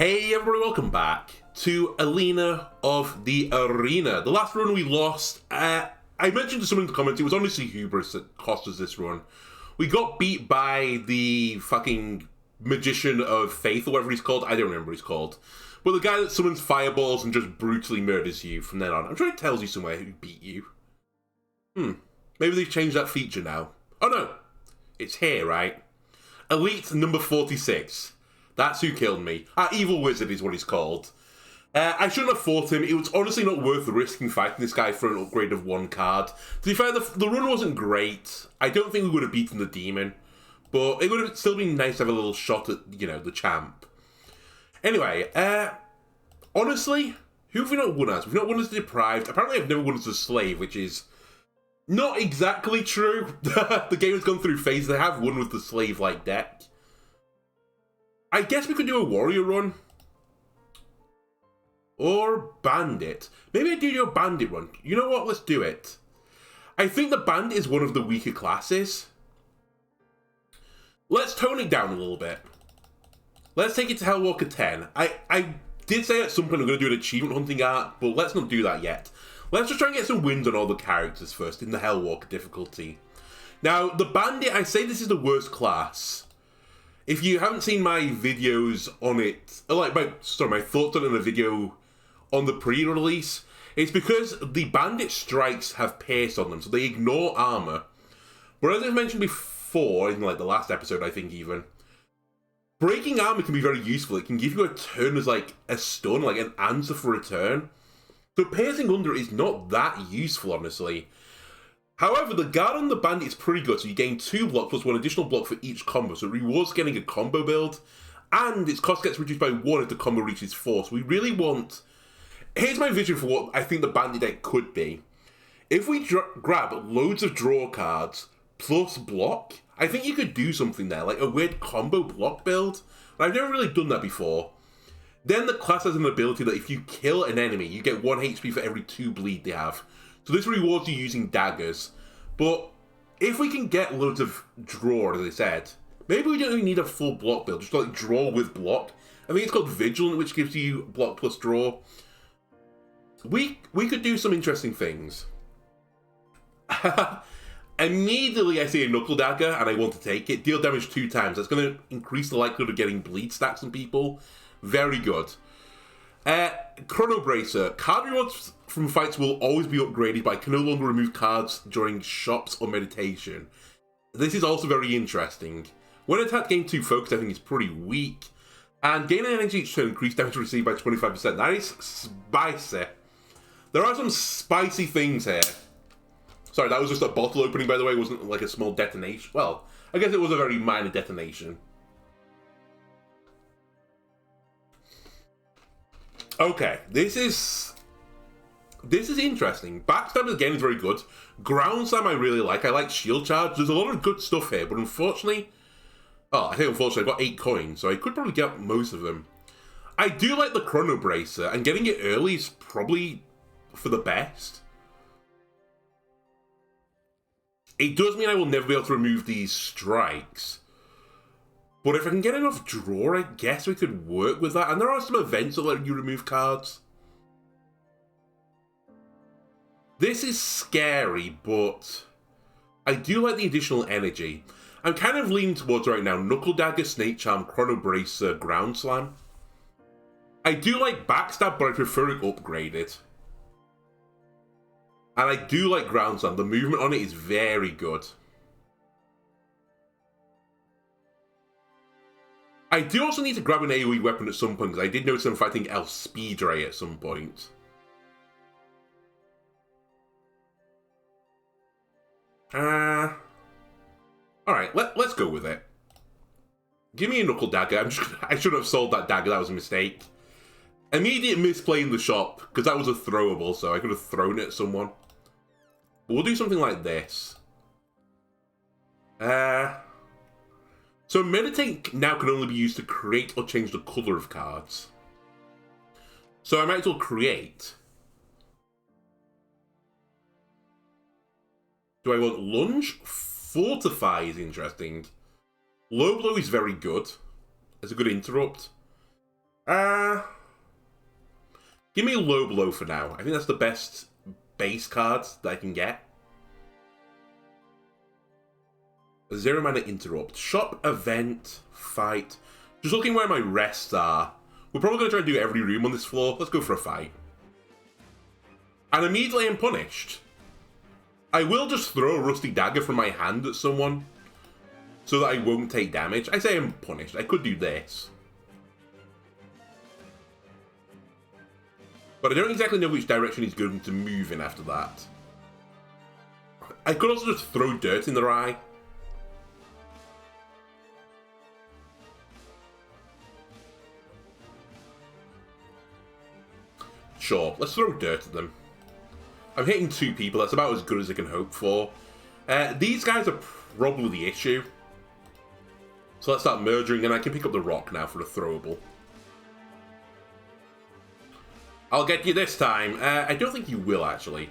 Hey everybody, welcome back to Alina of the Arena. The last run we lost, I mentioned to someone in the comments, it was honestly hubris that cost us this run. We got beat by the fucking Magician of Faith, or whatever he's called. I don't remember what he's called. But the guy that summons fireballs and just brutally murders you from then on. I'm sure it tells you somewhere who beat you. Maybe they've changed that feature now. Oh no, it's here, right? Elite number 46. That's who killed me. Evil Wizard is what he's called. I shouldn't have fought him. It was honestly not worth risking fighting this guy for an upgrade of one card. To be fair, the run wasn't great. I don't think we would have beaten the demon. But it would have still been nice to have a little shot at, you know, the champ. Anyway, honestly, who have we not won as? We've not won as the Deprived. Apparently I've never won as a Slave, which is not exactly true. The game has gone through phases. They have won with the Slave-like deck. I guess we could do a Warrior run. Or Bandit. Maybe I do a Bandit run. You know what? Let's do it. I think the Bandit is one of the weaker classes. Let's tone it down a little bit. Let's take it to Hellwalker 10. I did say at some point I'm going to do an achievement hunting art, but let's not do that yet. Let's just try and get some wins on all the characters first in the Hellwalker difficulty. Now, the Bandit, I say this is the worst class. If you haven't seen my videos on it, like my thoughts on it in a video on the pre-release, it's because the Bandit strikes have pierce on them, so they ignore armor. But as I mentioned before, in like the last episode, I think even, breaking armor can be very useful. It can give you a turn as like a stun, like an answer for a turn. So piercing under is not that useful, honestly. However, the guard on the Bandit is pretty good, so you gain 2 blocks plus 1 additional block for each combo, so it rewards getting a combo build, and its cost gets reduced by 1 if the combo reaches 4, so we really want... Here's my vision for what I think the Bandit deck could be. If we grab loads of draw cards plus block, I think you could do something there, like a weird combo block build. I've never really done that before. Then the class has an ability that if you kill an enemy, you get 1 HP for every 2 bleed they have. So this rewards you using daggers. But if we can get loads of draw, as I said, maybe we don't even need a full block build, just like draw with block. I think it's called Vigilant, which gives you block plus draw. We could do some interesting things. Immediately I see a Knuckle Dagger and I want to take it. Deal damage 2 times. That's going to increase the likelihood of getting bleed stacks on people. Very good. Chrono Bracer. Card rewards from fights will always be upgraded, but I can no longer remove cards during shops or meditation. This is also very interesting. When attack gain 2 focus, I think it's pretty weak. And gain energy each turn, increase damage received by 25%. That is spicy. There are some spicy things here. Sorry, that was just a bottle opening, by the way. It wasn't like a small detonation. Well, I guess it was a very minor detonation. Okay, this is interesting. Backstab again is very good. Ground Slam I really like. I like Shield Charge. There's a lot of good stuff here, but unfortunately... Oh, I think unfortunately I've got 8 coins, so I could probably get most of them. I do like the Chrono Bracer, and getting it early is probably for the best. It does mean I will never be able to remove these strikes. But if I can get enough draw, I guess we could work with that. And there are some events that let you remove cards. This is scary, but I do like the additional energy. I'm kind of leaning towards right now Knuckle Dagger, Snake Charm, Chrono Bracer, Ground Slam. I do like Backstab, but I prefer it upgraded. And I do like Ground Slam. The movement on it is very good. I do also need to grab an AoE weapon at some point, because I did notice I'm fighting El Speed Ray at some point. Alright, let's go with it. Give me a Knuckle Dagger. I should have sold that dagger, that was a mistake. Immediate misplay in the shop, because that was a throwable, so I could have thrown it at someone. But we'll do something like this. So Meditate now can only be used to create or change the colour of cards. So I might as well create. Do I want Lunge? Fortify is interesting. Low Blow is very good. It's a good interrupt. Give me a low blow for now. I think that's the best base card that I can get. A 0 mana interrupt. Shop, event, fight. Just looking where my rests are. We're probably going to try and do every room on this floor. Let's go for a fight. And immediately I'm punished. I will just throw a rusty dagger from my hand at someone so that I won't take damage. I say I'm punished. I could do this. But I don't exactly know which direction he's going to move in after that. I could also just throw dirt in their eye. Sure, let's throw dirt at them. I'm hitting 2 people, that's about as good as I can hope for. These guys are probably the issue. So let's start murdering, and I can pick up the rock now for a throwable. I'll get you this time. I don't think you will, actually.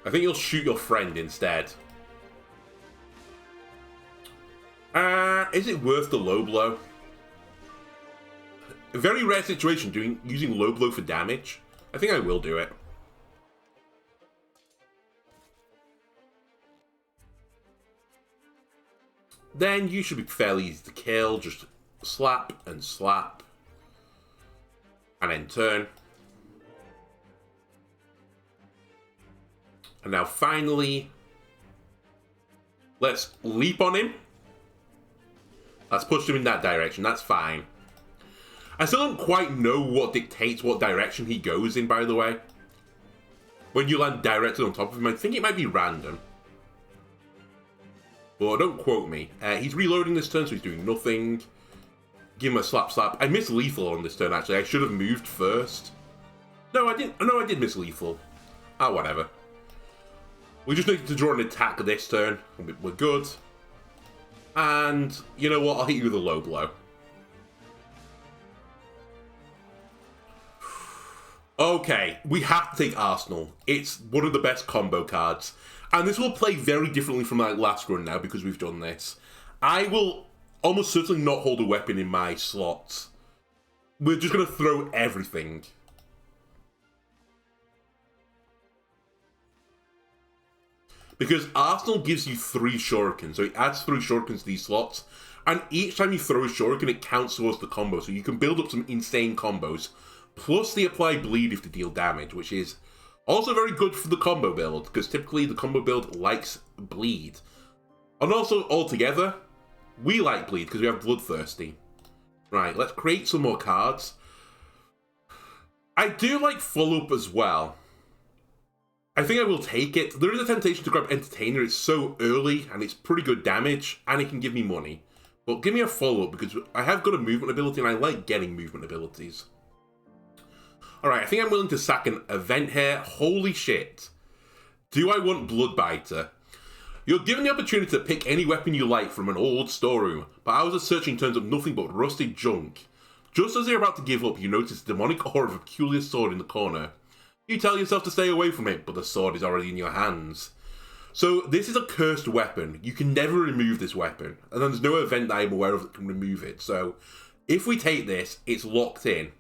I think you'll shoot your friend instead. Is it worth the low blow? A very rare situation using low blow for damage. I think I will do it. Then you should be fairly easy to kill. Just slap and slap. And then turn. And now finally, let's leap on him. Let's push him in that direction. That's fine. I still don't quite know what dictates what direction he goes in, by the way. When you land directly on top of him, I think it might be random. But don't quote me. He's reloading this turn, so he's doing nothing. Give him a slap slap. I missed lethal on this turn, actually. I should have moved first. No, I didn't. No, I did miss lethal. Ah, whatever. We just need to draw an attack this turn. We're good. And, you know what? I'll hit you with a low blow. Okay, we have to take Arsenal. It's one of the best combo cards. And this will play very differently from my last run now because we've done this. I will almost certainly not hold a weapon in my slots. We're just going to throw everything. Because Arsenal gives you 3 shurikens, so it adds 3 shurikens to these slots. And each time you throw a shuriken, it counts towards the combo, so you can build up some insane combos. Plus, they apply bleed if they deal damage, which is also very good for the combo build, because typically the combo build likes bleed. And also, altogether, we like bleed, because we have Bloodthirsty. Right, let's create some more cards. I do like follow-up as well. I think I will take it. There is a temptation to grab Entertainer. It's so early, and it's pretty good damage, and it can give me money. But give me a follow-up, because I have got a movement ability, and I like getting movement abilities. Alright, I think I'm willing to sack an event here. Holy shit. Do I want Bloodbiter? You're given the opportunity to pick any weapon you like from an old storeroom, but hours of searching turns up nothing but rusted junk. Just as you're about to give up, you notice the demonic aura of a peculiar sword in the corner. You tell yourself to stay away from it, but the sword is already in your hands. So, this is a cursed weapon. You can never remove this weapon, and there's no event that I'm aware of that can remove it. So, if we take this, it's locked in.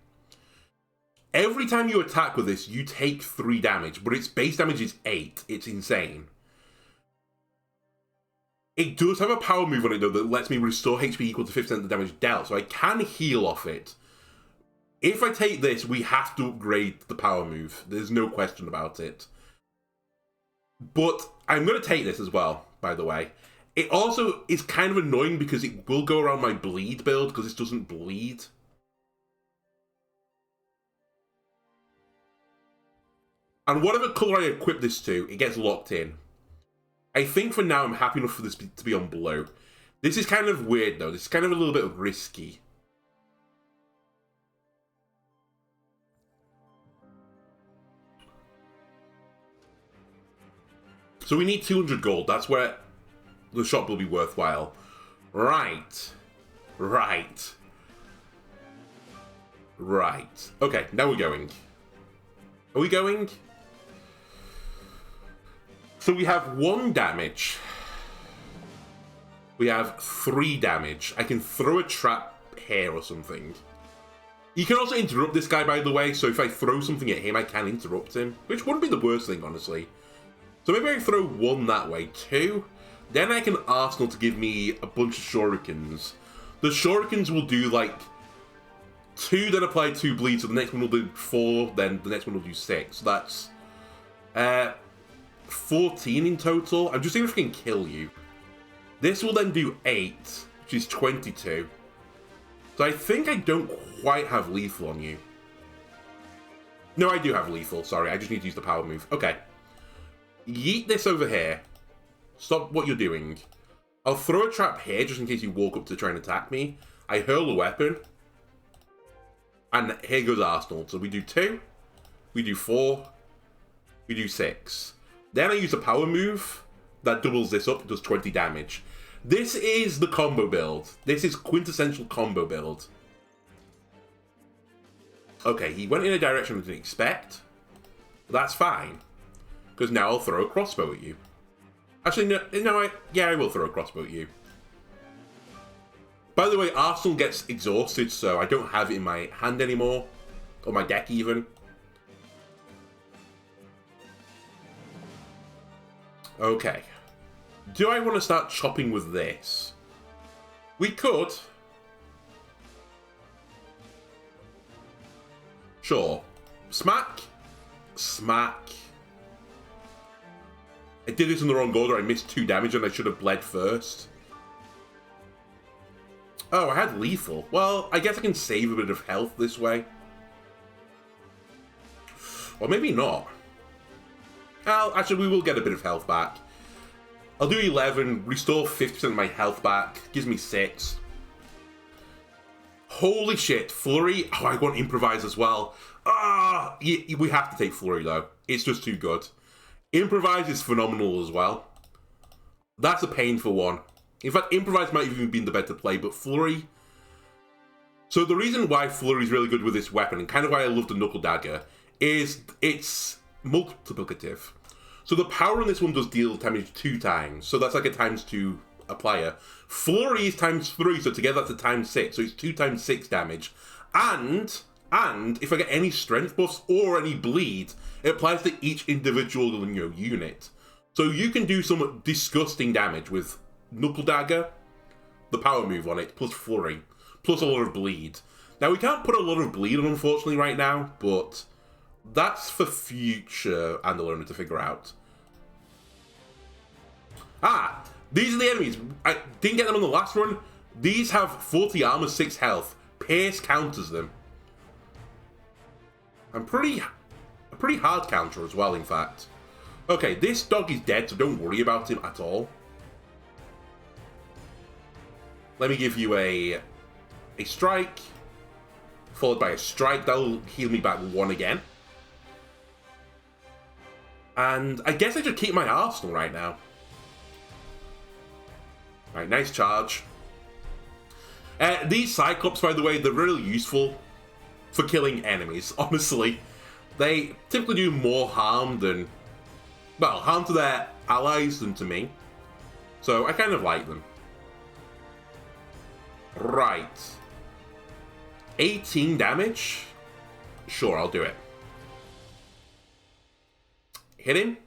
Every time you attack with this, you take 3 damage, but its base damage is 8. It's insane. It does have a power move on it, though, that lets me restore HP equal to 50% of the damage dealt, so I can heal off it. If I take this, we have to upgrade the power move. There's no question about it. But I'm going to take this as well, by the way. It also is kind of annoying because it will go around my bleed build, because this doesn't bleed. And whatever colour I equip this to, it gets locked in. I think for now I'm happy enough for this to be on blue. This is kind of weird though. This is kind of a little bit risky. So we need 200 gold. That's where the shop will be worthwhile. Right. Right. Right. Okay, now we're going. Are we going? So we have 1 damage. We have 3 damage. I can throw a trap here or something. You can also interrupt this guy, by the way, so if I throw something at him, I can interrupt him, which wouldn't be the worst thing, honestly. So maybe I can throw 1 that way, 2. Then I can Arsenal to give me a bunch of shurikens. The shurikens will do, like, 2 then apply 2 bleeds, so the next one will do 4, then the next one will do 6. So that's 14 in total. I'm just seeing if I can kill you. This will then do 8, which is 22. So I think I don't quite have lethal on you. No, I do have lethal, sorry. I just need to use the power move. Okay. Yeet this over here. Stop what you're doing. I'll throw a trap here, just in case you walk up to try and attack me. I hurl a weapon. And here goes Arsenal. So we do 2. We do 4. We do 6. Then I use a power move. That doubles this up. It does 20 damage. This is the combo build. This is quintessential combo build. Okay, he went in a direction I didn't expect. That's fine. Because now I'll throw a crossbow at you. Actually, I will throw a crossbow at you. By the way, Arsenal gets exhausted, so I don't have it in my hand anymore. Or my deck, even. Okay. Do I want to start chopping with this? We could. Sure. Smack. Smack. I did this in the wrong order. I missed 2 damage and I should have bled first. Oh, I had lethal. Well, I guess I can save a bit of health this way. Or maybe not. Well, actually, we will get a bit of health back. I'll do 11, restore 50% of my health back. Gives me 6. Holy shit, Flurry. Oh, I want Improvise as well. Ah, we have to take Flurry, though. It's just too good. Improvise is phenomenal as well. That's a painful one. In fact, Improvise might have even been the better play, but Flurry... So the reason why Flurry is really good with this weapon, and kind of why I love the Knuckle Dagger, is it's multiplicative. So the power on this one does deal damage 2 times, so that's like a ×2 applier. Flurry is ×3, so together that's a ×6, so it's 2 times 6 damage. And if I get any strength buffs or any bleed, it applies to each individual unit. So you can do some disgusting damage with Knuckle Dagger, the power move on it, plus Flurry, plus a lot of bleed. Now we can't put a lot of bleed on, unfortunately, right now, but that's for future Underwhelming to figure out. Ah, these are the enemies. I didn't get them on the last run. These have 40 armor, 6 health. Pierce counters them. A pretty hard counter as well, in fact. Okay, this dog is dead, so don't worry about him at all. Let me give you a strike, followed by a strike. That'll heal me back 1 again. And I guess I should keep my arsenal right now. Right, nice charge. These Cyclops, by the way, they're really useful for killing enemies, honestly. They typically do more harm than... well, harm to their allies than to me. So I kind of like them. Right. 18 damage? Sure, I'll do it. Hit him.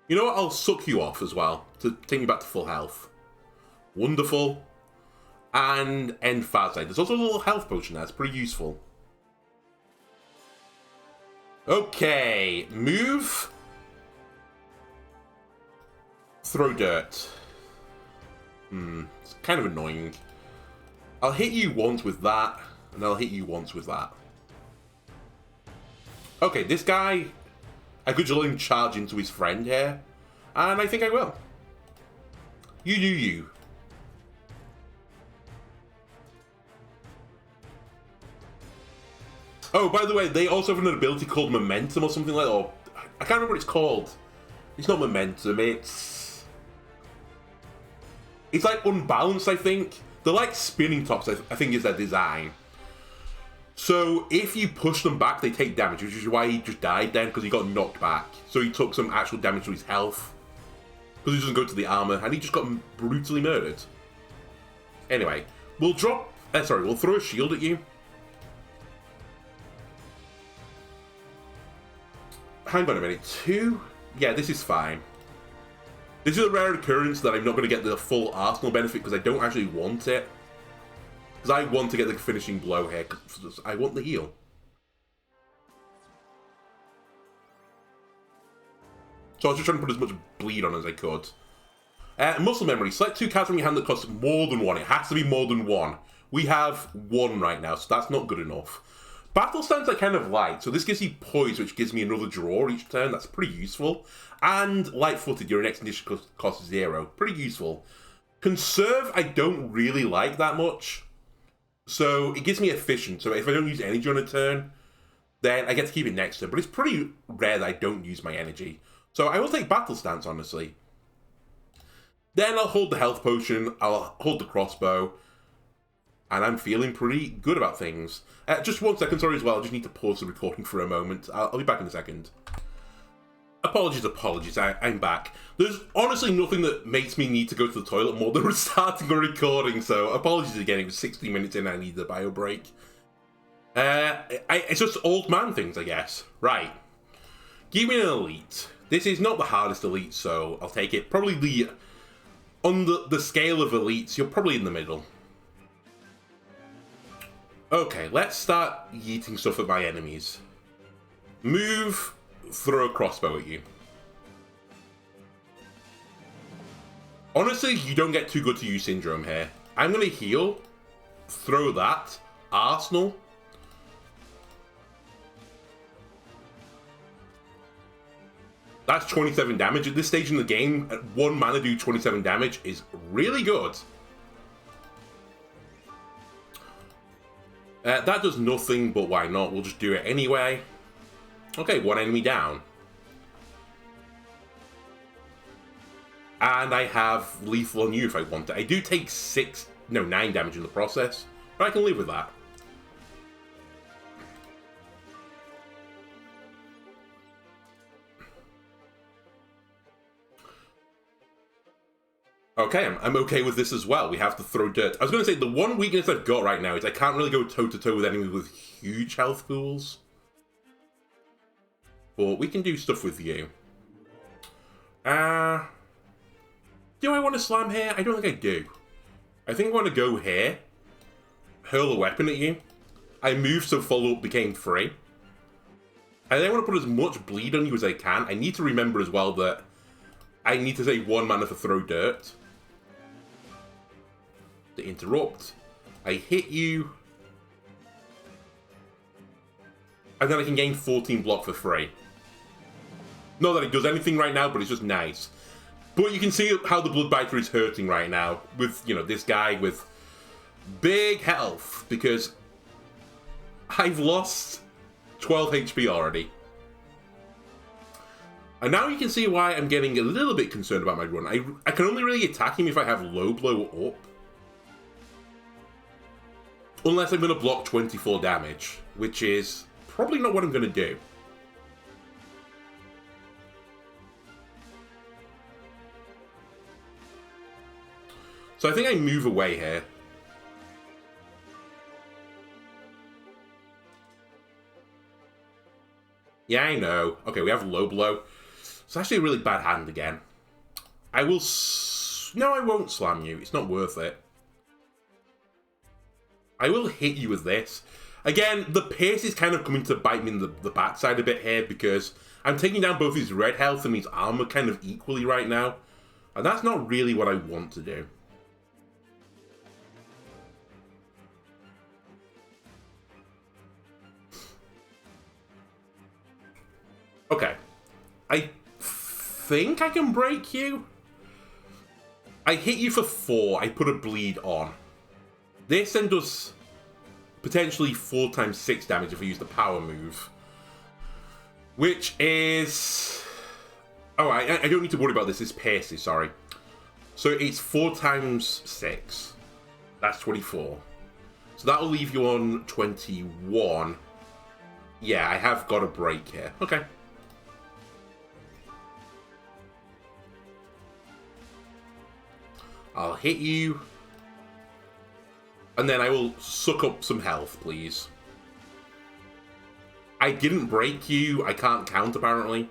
You know what? I'll suck you off as well to take me back to full health. Wonderful. And end fast side. There's also a little health potion there. It's pretty useful. Okay. Move. Throw dirt. It's kind of annoying. I'll hit you once with that, and I'll hit you once with that. Okay, this guy, I could just let him charge into his friend here, and I think I will. You do you. Oh, by the way, they also have an ability called Momentum or something like that, or I can't remember what it's called. It's not Momentum, it's like Unbalanced, I think. They're like spinning tops, I think is their design. So if you push them back, they take damage, which is why he just died then, because he got knocked back. So he took some actual damage to his health, because he doesn't go to the armor, and he just got brutally murdered. Anyway, we'll drop Sorry, we'll throw a shield at you. Hang on a minute. 2? Yeah, this is fine. This is a rare occurrence that I'm not going to get the full Arsenal benefit because I don't actually want it. Because I want to get the finishing blow here. Because I want the heal. So I was just trying to put as much bleed on as I could. Muscle memory. Select 2 cards from your hand that cost more than 1. It has to be more than 1. We have 1 right now, so that's not good enough. Battle stance I kind of like. So this gives you poise, which gives me another draw each turn. That's pretty useful. And light-footed, your next initiative costs 0. Pretty useful. Conserve I don't really like that much. So it gives me efficient. So if I don't use energy on a turn, then I get to keep it next turn. But it's pretty rare that I don't use my energy. So I will take Battle Stance, honestly. Then I'll hold the health potion, I'll hold the crossbow, and I'm feeling pretty good about things. Just 1 second, sorry as well, I just need to pause the recording for a moment. I'll be back in a second. Apologies, I'm back. There's honestly nothing that makes me need to go to the toilet more than restarting a recording, so apologies again, it was 60 minutes in, I need the bio break. It's just old man things, I guess. Right. Give me an elite. This is not the hardest elite, so I'll take it. Probably on the scale of elites, you're probably in the middle. Okay, let's start yeeting stuff at my enemies. Move, throw a crossbow at you. Honestly, you don't get too good to use Syndrome here. I'm going to heal, throw that, Arsenal. That's 27 damage. At this stage in the game, at 1 mana do 27 damage is really good. That does nothing, but why not? We'll just do it anyway. Okay, 1 enemy down. And I have lethal on you if I want it. I do take 9 damage in the process, but I can live with that. Okay, I'm okay with this as well. We have to throw dirt. I was going to say, the one weakness I've got right now is I can't really go toe-to-toe with enemies with huge health pools. But we can do stuff with you. Do I want to slam here? I don't think I do. I think I want to go here. Hurl a weapon at you. I moved so follow-up became free. I then want to put as much bleed on you as I can. I need to remember as well that I need to save 1 mana for throw dirt. To interrupt. I hit you. And then I can gain 14 block for free. Not that it does anything right now, but it's just nice. But you can see how the Bloodbiter is hurting right now. With, you know, this guy with big health. Because I've lost 12 HP already. And now you can see why I'm getting a little bit concerned about my run. I can only really attack him if I have low blow up. Unless I'm going to block 24 damage, which is probably not what I'm going to do. So I think I move away here. Yeah, I know. Okay, we have low blow. It's actually a really bad hand again. I will... No, I won't slam you. It's not worth it. I will hit you with this. Again, the pace is kind of coming to bite me in the backside a bit here because I'm taking down both his red health and his armor kind of equally right now. And that's not really what I want to do. Okay. I think I can break you. I hit you for 4. I put a bleed on. This then does potentially 4 times 6 damage if I use the power move. Which is... Oh, I don't need to worry about this. It's pierces, sorry. So it's 4 times 6. That's 24. So that'll leave you on 21. Yeah, I have got a break here. Okay. I'll hit you. And then I will suck up some health, please. I didn't break you. I can't count, apparently.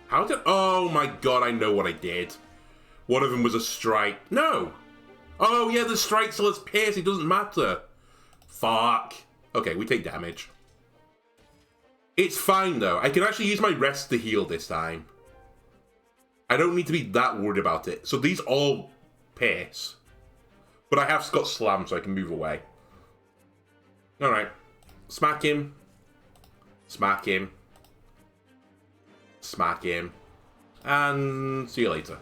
How did... Oh my god, I know what I did. One of them was a strike. No! Oh yeah, the strike still has pierce. It doesn't matter. Fuck. Okay, we take damage. It's fine, though. I can actually use my rest to heal this time. I don't need to be that worried about it. So these all pierce. But I have got slam, so I can move away. Alright. Smack him. Smack him. Smack him. And see you later.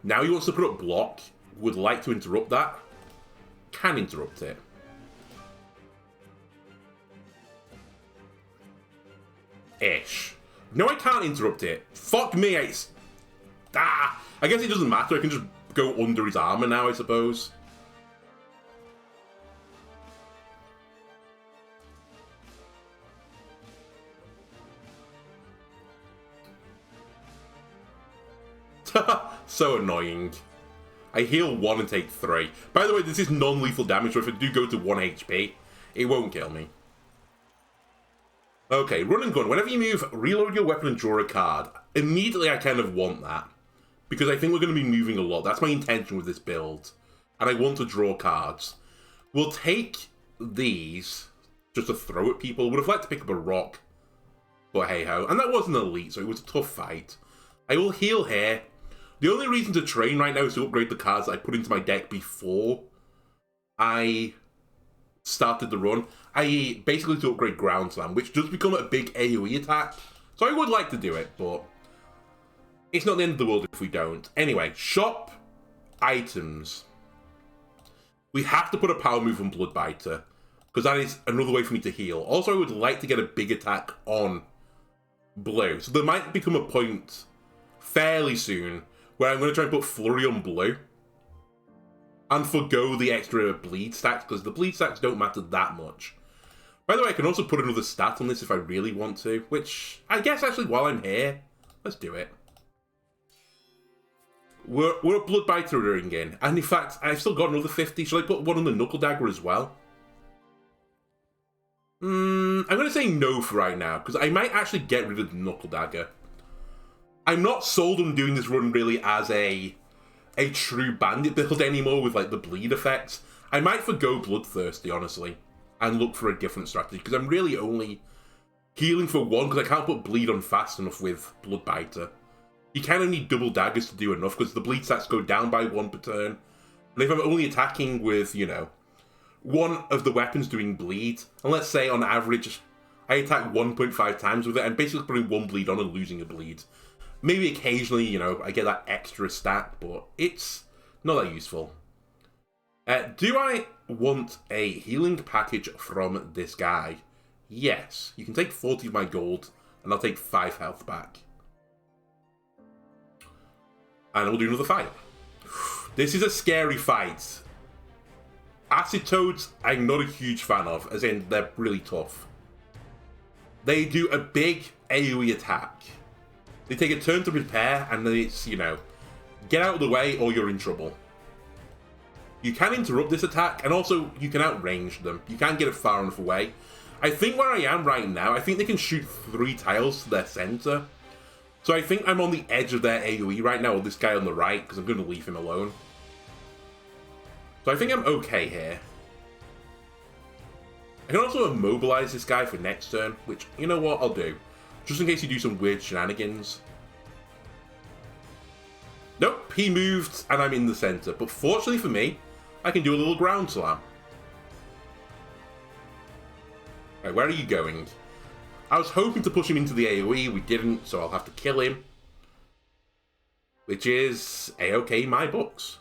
Now he wants to put up block. Would like to interrupt that. Can interrupt it. Ish. No, I can't interrupt it. Fuck me, it's... Ah! I guess it doesn't matter. I can just go under his armor now, I suppose. So annoying. I heal 1 and take 3. By the way, this is non-lethal damage, so if I do go to 1 HP, it won't kill me. Okay, run and gun. Whenever you move, reload your weapon and draw a card. Immediately, I kind of want that. Because I think we're going to be moving a lot. That's my intention with this build. And I want to draw cards. We'll take these just to throw at people. Would have liked to pick up a rock. But hey-ho. And that wasn't elite, so it was a tough fight. I will heal here. The only reason to train right now is to upgrade the cards that I put into my deck before I started the run. I basically to upgrade Ground Slam, which does become a big AoE attack. So I would like to do it, but it's not the end of the world if we don't. Anyway, shop items. We have to put a power move on Bloodbiter, because that is another way for me to heal. Also, I would like to get a big attack on Blue. So there might become a point fairly soon where I'm going to try and put Flurry on Blue and forgo the extra bleed stacks, because the bleed stacks don't matter that much. By the way, I can also put another stat on this if I really want to, which I guess actually while I'm here, let's do it. We're a Bloodbiter ring in, and in fact, I've still got another 50. Should I put one on the Knuckle Dagger as well? I'm going to say no for right now, because I might actually get rid of the Knuckle Dagger. I'm not sold on doing this run really as a true bandit build anymore with like the bleed effects. I might forgo Bloodthirsty, honestly, and look for a different strategy, because I'm really only healing for 1, because I can't put bleed on fast enough with Bloodbiter. You kind of need double daggers to do enough, because the bleed stats go down by 1 per turn. And if I'm only attacking with, you know, one of the weapons doing bleed, and let's say on average I attack 1.5 times with it, I'm basically putting 1 bleed on and losing a bleed. Maybe occasionally, you know, I get that extra stat, but it's not that useful. Do I want a healing package from this guy? Yes. You can take 40 of my gold, and I'll take 5 health back. And we'll do another fight. This is a scary fight. Acid Toads, I'm not a huge fan of, as in they're really tough. They do a big AoE attack. They take a turn to prepare, and then it's, you know, get out of the way or you're in trouble. You can interrupt this attack, and also you can outrange them. You can't get it far enough away. I think where I am right now, I think they can shoot 3 tiles to their center. So I think I'm on the edge of their AoE right now, or this guy on the right, because I'm going to leave him alone. So I think I'm okay here. I can also immobilize this guy for next turn, which, you know what, I'll do. Just in case you do some weird shenanigans. Nope, he moved, and I'm in the center. But fortunately for me, I can do a little ground slam. Right, where are you going? I was hoping to push him into the AoE, we didn't, so I'll have to kill him. Which is A-okay in my books.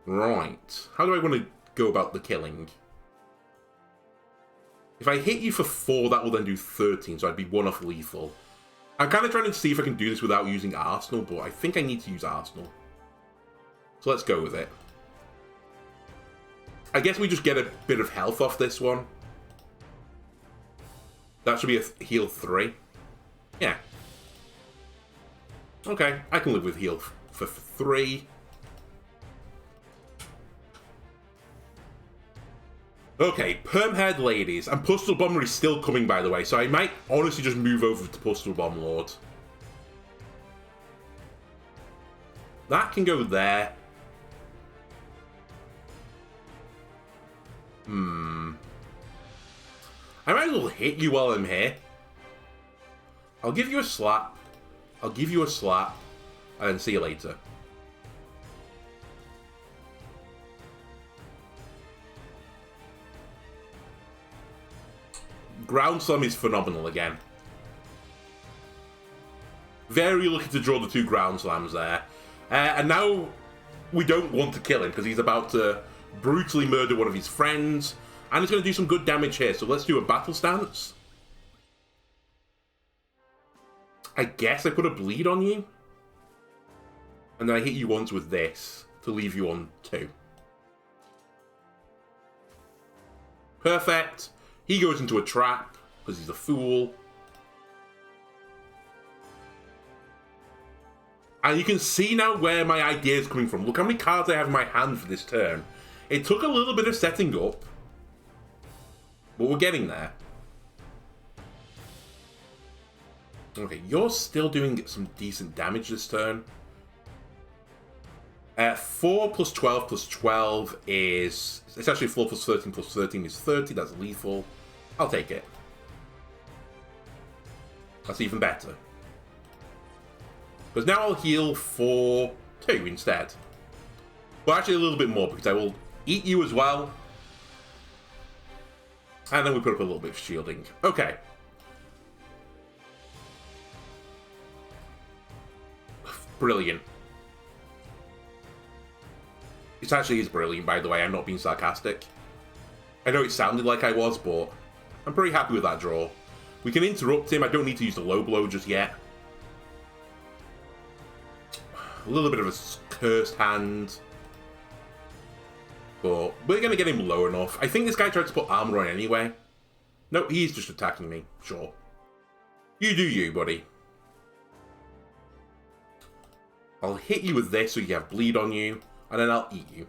Right, how do I want to go about the killing? If I hit you for 4, that will then do 13, so I'd be 1 off lethal. I'm kind of trying to see if I can do this without using Arsenal, but I think I need to use Arsenal. So let's go with it. I guess we just get a bit of health off this one. That should be a heal 3. Yeah. Okay, I can live with heal for 3. Okay, perm-haired ladies. And Pustule Bomber is still coming, by the way, so I might honestly just move over to Pustule Bomb Lord. That can go there. I might as well hit you while I'm here. I'll give you a slap. I'll give you a slap. And then see you later. Ground Slam is phenomenal again. Very lucky to draw the 2 Ground Slams there. And now we don't want to kill him because he's about to brutally murder one of his friends. And he's going to do some good damage here. So let's do a Battle Stance. I guess I put a bleed on you. And then I hit you once with this to leave you on 2. Perfect. He goes into a trap because he's a fool. And you can see now where my idea is coming from. Look how many cards I have in my hand for this turn. It took a little bit of setting up, but we're getting there. Okay, you're still doing some decent damage this turn. 4 plus 12 plus 12 is... It's actually 4 plus 13 plus 13 is 30. That's lethal. I'll take it. That's even better. Because now I'll heal for 2 instead. Well, actually a little bit more, because I will eat you as well. And then we put up a little bit of shielding. Okay. Brilliant. It actually is brilliant, by the way. I'm not being sarcastic. I know it sounded like I was, but I'm pretty happy with that draw. We can interrupt him. I don't need to use the low blow just yet. A little bit of a cursed hand. But we're going to get him low enough. I think this guy tried to put armor on anyway. No, he's just attacking me. Sure. You do you, buddy. I'll hit you with this so you have bleed on you. And then I'll eat you.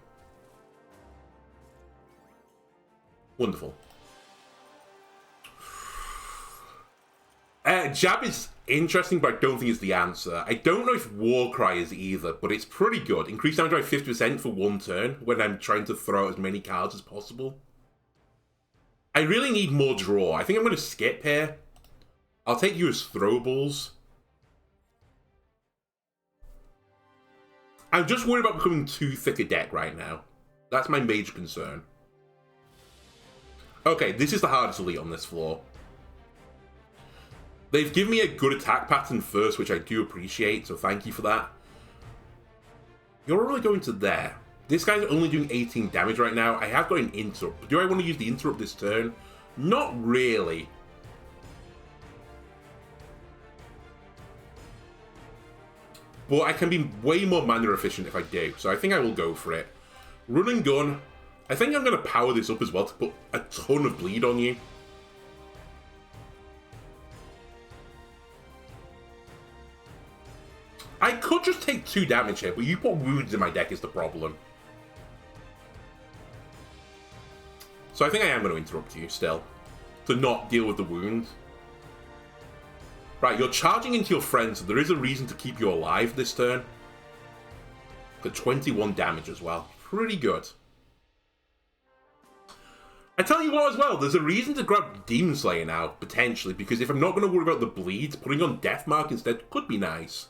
Wonderful. Jab is interesting, but I don't think it's the answer. I don't know if Warcry is either, but it's pretty good. Increase damage by 50% for 1 turn when I'm trying to throw out as many cards as possible. I really need more draw. I think I'm going to skip here. I'll take you as throwables. I'm just worried about becoming too thick a deck right now. That's my major concern. Okay, this is the hardest elite on this floor. They've given me a good attack pattern first, which I do appreciate, so thank you for that. You're only going to there. This guy's only doing 18 damage right now. I have got an interrupt. Do I want to use the interrupt this turn? Not really. But I can be way more mana efficient if I do, so I think I will go for it. Run and gun. I think I'm going to power this up as well to put a ton of bleed on you. I could just take 2 damage here, but you put wounds in my deck is the problem. So I think I am going to interrupt you still, to not deal with the wound. Right, you're charging into your friend, so there is a reason to keep you alive this turn. Got 21 damage as well. Pretty good. I tell you what as well, there's a reason to grab Demon Slayer now, potentially, because if I'm not going to worry about the bleed, putting on Deathmark instead could be nice.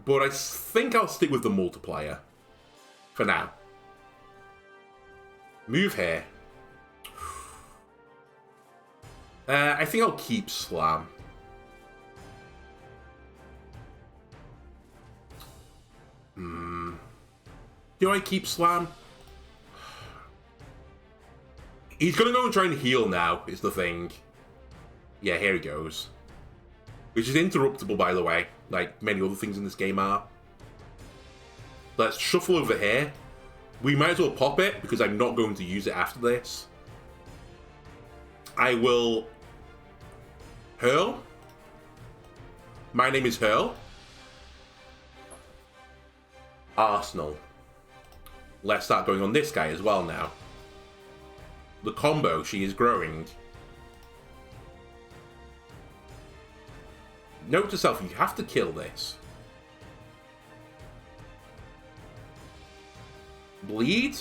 But I think I'll stick with the multiplier. For now. Move here. I think I'll keep Slam. Do I keep Slam? He's gonna go and try and heal now, is the thing. Yeah, here he goes. Which is interruptible, by the way, like many other things in this game are. Let's shuffle over here. We might as well pop it, because I'm not going to use it after this. I will... Hurl. My name is Hurl. Arsenal. Let's start going on this guy as well now. The combo, she is growing. Note to self, you have to kill this. Bleed.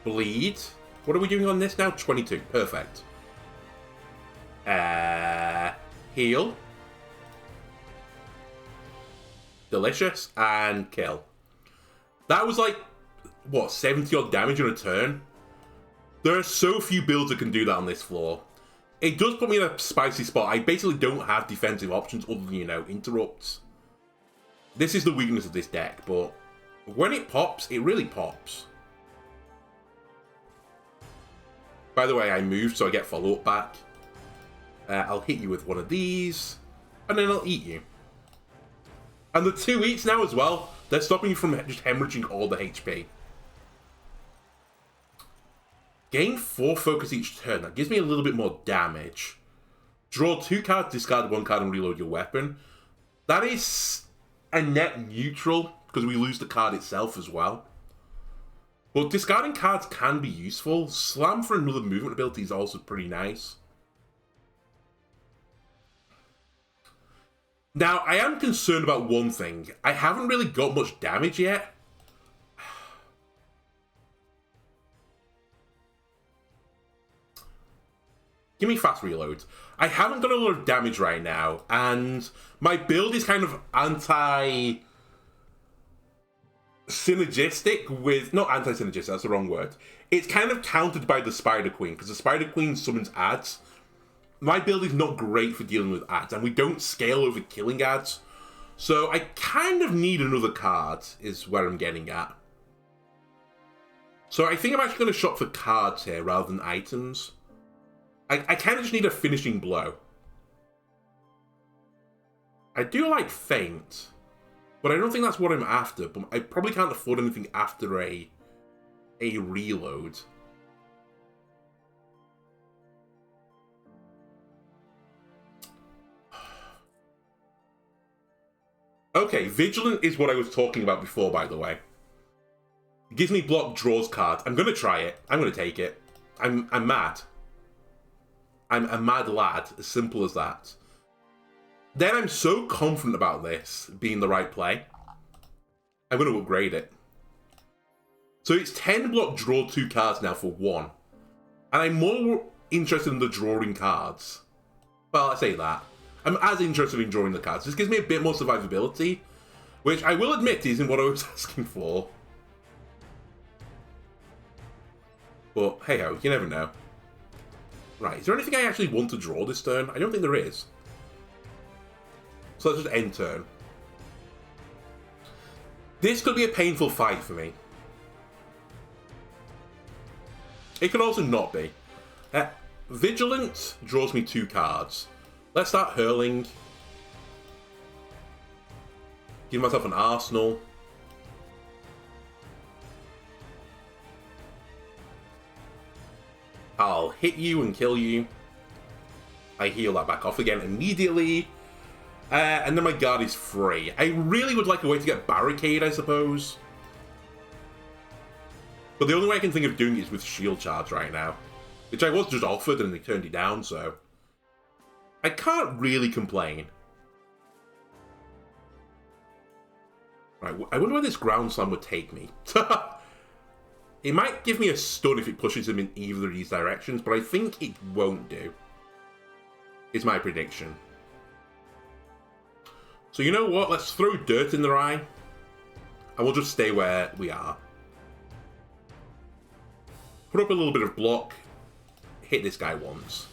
Bleed. What are we doing on this now? 22. Perfect. Heal. Delicious. And kill. That was like, what, 70 odd damage in a turn? There are so few builds that can do that on this floor. It does put me in a spicy spot. I basically don't have defensive options other than, you know, interrupts. This is the weakness of this deck, but when it pops, it really pops. By the way, I moved, so I get follow-up back. I'll hit you with one of these, and then I'll eat you. And the 2 eats now as well. They're stopping you from just hemorrhaging all the HP. Gain 4 focus each turn. That gives me a little bit more damage. Draw 2 cards, discard 1 card, and reload your weapon. That is a net neutral, because we lose the card itself as well. But discarding cards can be useful. Slam for another movement ability is also pretty nice. Now, I am concerned about one thing. I haven't really got much damage yet. Give me fast reloads. I haven't got a lot of damage right now, and my build is kind of synergistic with... Not anti-synergistic, that's the wrong word. It's kind of countered by the Spider Queen, because the Spider Queen summons ads. My build is not great for dealing with ads, and we don't scale over killing ads. So I kind of need another card, is where I'm getting at. So I think I'm actually going to shop for cards here rather than items. I kind of just need a finishing blow. I do like Feint, but I don't think that's what I'm after. But I probably can't afford anything after a reload. Okay, Vigilant is what I was talking about before, by the way. It gives me block, draws cards. I'm going to try it. I'm going to take it. I'm mad. I'm a mad lad, as simple as that. Then I'm so confident about this being the right play. I'm going to upgrade it. So it's 10 block, draw 2 cards now for 1. And I'm more interested in the drawing cards. Well, I say that. I'm as interested in drawing the cards. This gives me a bit more survivability, which I will admit isn't what I was asking for. But hey ho, you never know. Right, is there anything I actually want to draw this turn? I don't think there is. So let's just end turn. This could be a painful fight for me. It could also not be. Vigilant draws me 2 cards. Let's start hurling. Give myself an arsenal. I'll hit you and kill you. I heal that back off again immediately. And then my guard is free. I really would like a way to get Barricade, I suppose. But the only way I can think of doing it is with Shield Charge right now. Which I was just offered and they turned it down, so... I can't really complain. Right, I wonder where this Ground Slam would take me. It might give me a stun if it pushes him in either of these directions, but I think it won't do. Is my prediction. So you know what? Let's throw dirt in their eye. And we'll just stay where we are. Put up a little bit of block. Hit this guy once.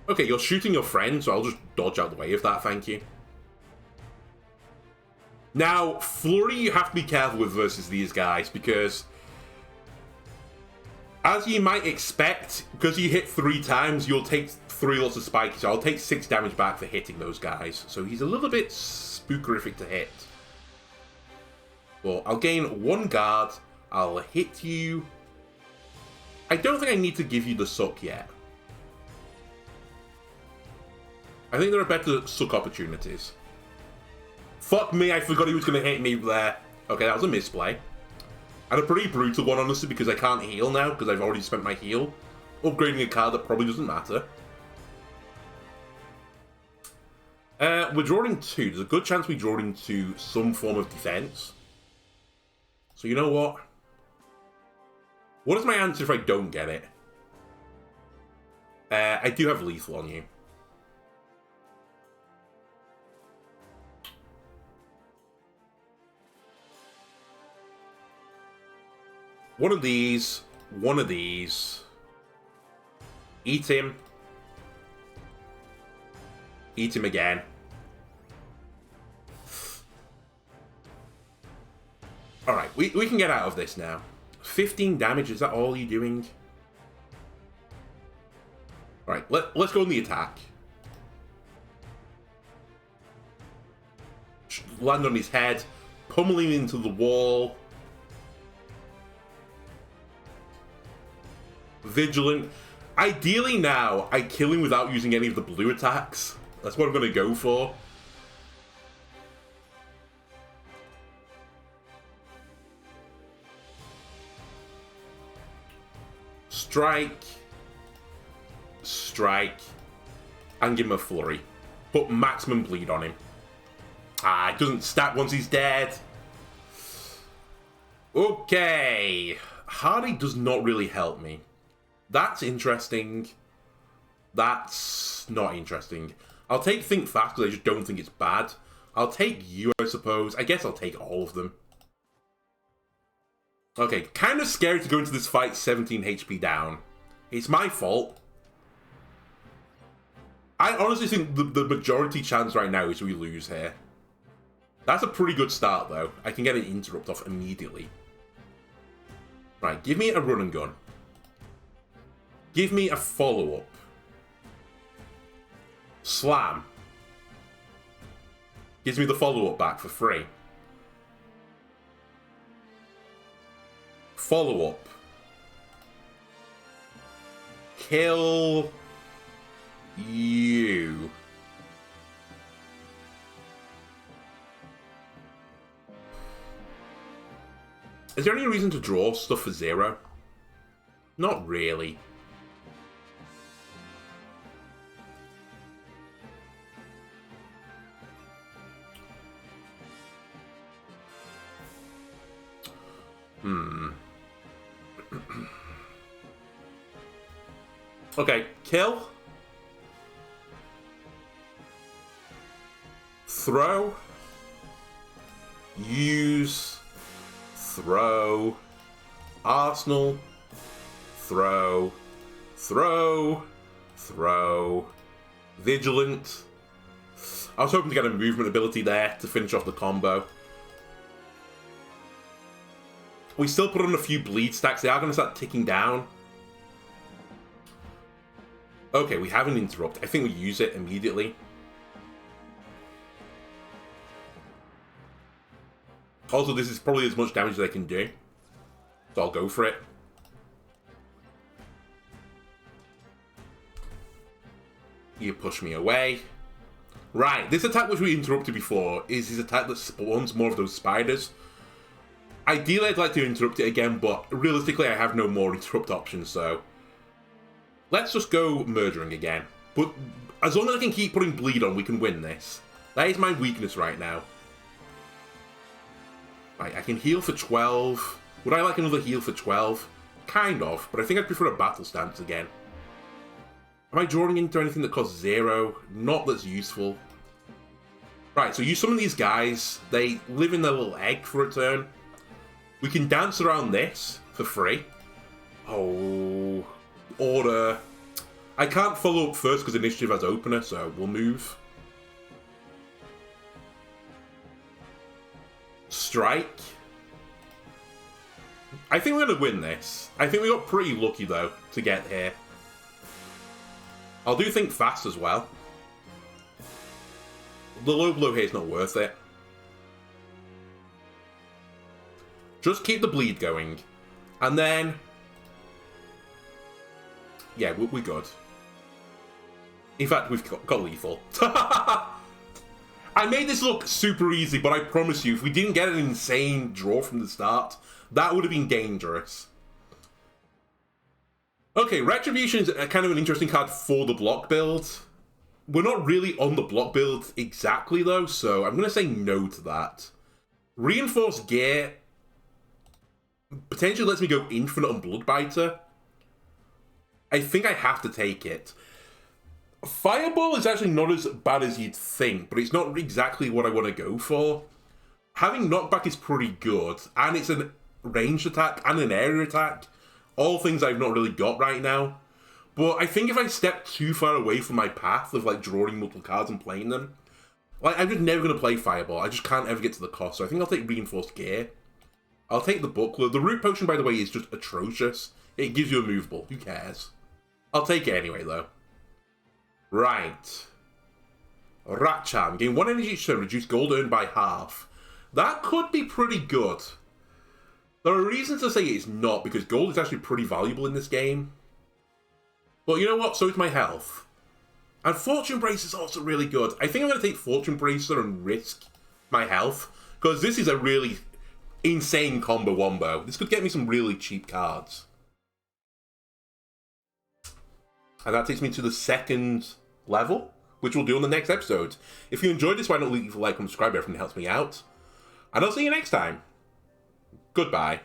Okay, you're shooting your friend, so I'll just dodge out the way of that, thank you. Now, Flurry you have to be careful with versus these guys, because as you might expect, because you hit 3 times, you'll take 3 lots of spikes, so I'll take 6 damage back for hitting those guys. So he's a little bit spookerific to hit. But I'll gain 1 guard, I'll hit you. I don't think I need to give you the suck yet. I think there are better suck opportunities. Fuck me, I forgot he was going to hit me there. Okay, that was a misplay. And a pretty brutal one, honestly, because I can't heal now, because I've already spent my heal. Upgrading a card that probably doesn't matter. We're drawing 2. There's a good chance we draw into some form of defense. So you know what? What is my answer if I don't get it? I do have lethal on you. One of these. One of these. Eat him. Eat him again. Alright, we can get out of this now. 15 damage, is that all you're doing? Alright, let's go on the attack. Land on his head. Pummeling into the wall. Vigilant. Ideally now, I kill him without using any of the blue attacks. That's what I'm going to go for. Strike. Strike. And give him a flurry. Put maximum bleed on him. Ah, it doesn't stack once he's dead. Okay. Hardy does not really help me. That's interesting. That's not interesting. I'll take Think Fast because I just don't think it's bad. I'll take you, I suppose. I guess I'll take all of them. Okay, kind of scary to go into this fight 17 HP down. It's my fault. I honestly think the majority chance right now is we lose here. That's a pretty good start, though. I can get an interrupt off immediately. Right, give me a run and gun. Give me a follow-up. Slam. Gives me the follow-up back for free. Follow-up. Kill you. Is there any reason to draw stuff for 0? Not really. Okay, kill. Throw. Use. Throw. Arsenal. Throw. Throw. Throw. Vigilant. I was hoping to get a movement ability there to finish off the combo. We still put on a few bleed stacks. They are going to start ticking down. Okay, we have an interrupt. I think we use it immediately. Also, this is probably as much damage as I can do. So I'll go for it. You push me away. Right, this attack which we interrupted before is his attack that spawns more of those spiders. Ideally, I'd like to interrupt it again, but realistically, I have no more interrupt options, so... Let's just go murdering again. But as long as I can keep putting bleed on, we can win this. That is my weakness right now. Right, I can heal for 12. Would I like another heal for 12? Kind of, but I think I'd prefer a battle stance again. Am I drawing into anything that costs 0? Not that's useful. Right, so use some of these guys. They live in their little egg for a turn. We can dance around this for free. Oh... Order. I can't follow up first because initiative has opener, so we'll move. Strike. I think we're going to win this. I think we got pretty lucky, though, to get here. I'll do Think Fast as well. The low blow here is not worth it. Just keep the bleed going. And then... Yeah, we're good. In fact, we've got lethal. I made this look super easy, but I promise you, if we didn't get an insane draw from the start, that would have been dangerous. Okay, Retribution is kind of an interesting card for the block build. We're not really on the block build exactly, though, so I'm going to say no to that. Reinforced Gear potentially lets me go Infinite on Bloodbiter. I think I have to take it. Fireball is actually not as bad as you'd think, but it's not exactly what I want to go for. Having knockback is pretty good, and it's a ranged attack and an area attack. All things I've not really got right now. But I think if I step too far away from my path of like drawing multiple cards and playing them, like I'm just never going to play Fireball. I just can't ever get to the cost, so I think I'll take Reinforced Gear. I'll take the Buckler. The Root Potion, by the way, is just atrocious. It gives you a movable. Who cares? I'll take it anyway, though. Right. Ratchan. Gain 1 energy each turn, reduce gold earned by half. That could be pretty good. There are reasons to say it's not, because gold is actually pretty valuable in this game. But you know what? So is my health. And Fortune Bracer is also really good. I think I'm going to take Fortune Bracer and risk my health, because this is a really insane combo wombo. This could get me some really cheap cards. And that takes me to the second level, which we'll do on the next episode. If you enjoyed this, why not leave a like and subscribe? Everything helps me out. And I'll see you next time. Goodbye.